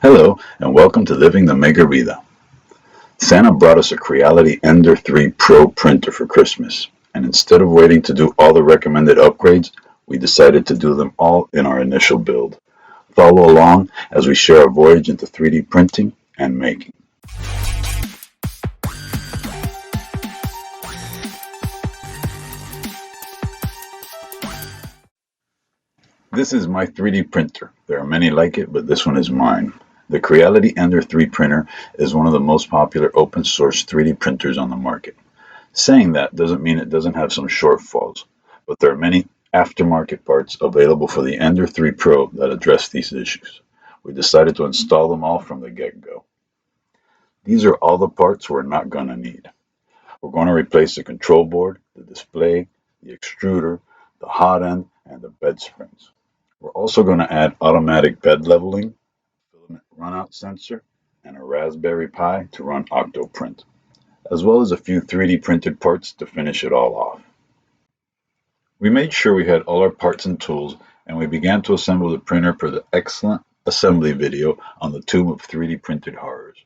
Hello, and welcome to Living the Maker Vida. Santa brought us a Creality Ender 3 Pro printer for Christmas, and instead of waiting to do all the recommended upgrades, we decided to do them all in our initial build. Follow along as we share our voyage into 3D printing and making. This is my 3D printer. There are many like it, but this one is mine. The Creality Ender 3 printer is one of the most popular open source 3D printers on the market. Saying that doesn't mean it doesn't have some shortfalls, but there are many aftermarket parts available for the Ender 3 Pro that address these issues. We decided to install them all from the get-go. These are all the parts we're not going to need. We're going to replace the control board, the display, the extruder, the hot end, and the bed springs. We're also going to add automatic bed leveling, filament runout sensor, and a Raspberry Pi to run Octoprint, as well as a few 3D printed parts to finish it all off. We made sure we had all our parts and tools, and we began to assemble the printer per the excellent assembly video on the Tomb of 3D Printed Horrors.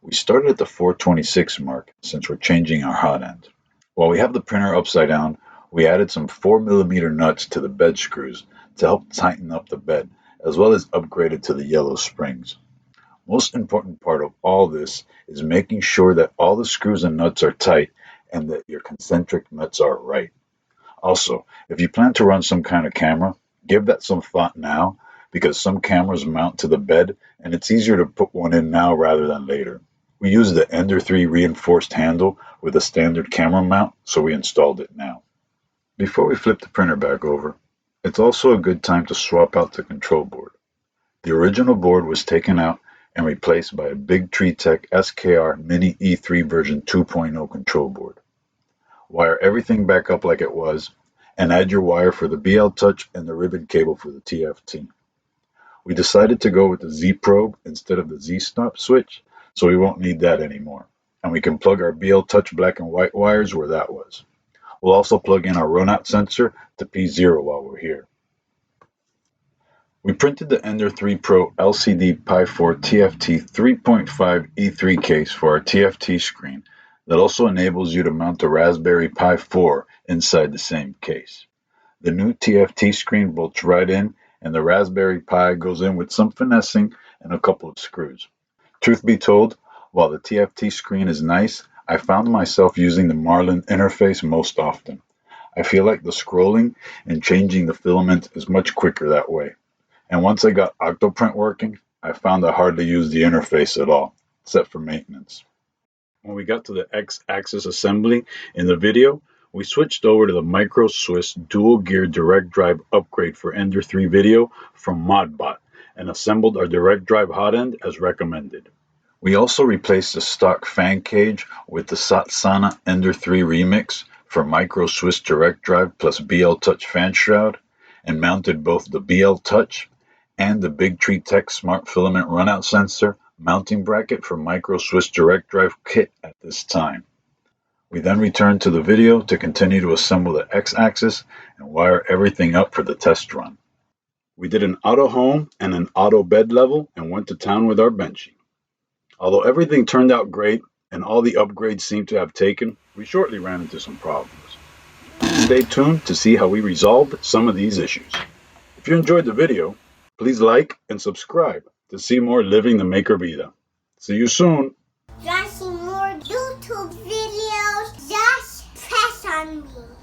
We started at the 426 mark since we're changing our hot end. While we have the printer upside down, we added some 4mm nuts to the bed screws to help tighten up the bed, as well as upgrade it to the yellow springs. Most important part of all this is making sure that all the screws and nuts are tight and that your concentric nuts are right. Also, if you plan to run some kind of camera, give that some thought now because some cameras mount to the bed and it's easier to put one in now rather than later. We used the Ender 3 reinforced handle with a standard camera mount, so we installed it now. Before we flip the printer back over, it's also a good time to swap out the control board. The original board was taken out and replaced by a Big Tree Tech SKR Mini E3 version 2.0 control board. Wire everything back up like it was, and add your wire for the BL Touch and the ribbon cable for the TFT. We decided to go with the Z probe instead of the Z stop switch, so we won't need that anymore, and we can plug our BL Touch black and white wires where that was. We'll also plug in our runout sensor to P0 while we're here. We printed the Ender 3 Pro LCD Pi 4 TFT 3.5 E3 case for our TFT screen that also enables you to mount the Raspberry Pi 4 inside the same case. The new TFT screen bolts right in, and the Raspberry Pi goes in with some finessing and a couple of screws. Truth be told, while the TFT screen is nice, I found myself using the Marlin interface most often. I feel like the scrolling and changing the filament is much quicker that way. And once I got Octoprint working, I found I hardly used the interface at all, except for maintenance. When we got to the X-axis assembly in the video, we switched over to the Micro Swiss dual gear direct drive upgrade for Ender 3 video from Modbot and assembled our direct drive hot end as recommended. We also replaced the stock fan cage with the Satsana Ender 3 Remix for Micro Swiss direct drive plus BL Touch fan shroud and mounted both the BL Touch and the Big Tree Tech Smart Filament Runout Sensor mounting bracket for Micro Swiss direct drive kit at this time. We then returned to the video to continue to assemble the X-axis and wire everything up for the test run. We did an auto home and an auto bed level and went to town with our benching. Although everything turned out great and all the upgrades seemed to have taken, we shortly ran into some problems. Stay tuned to see how we resolved some of these issues. If you enjoyed the video, please like and subscribe to see more Living the Maker Vida. See you soon. Want to see more YouTube videos? Just press on me.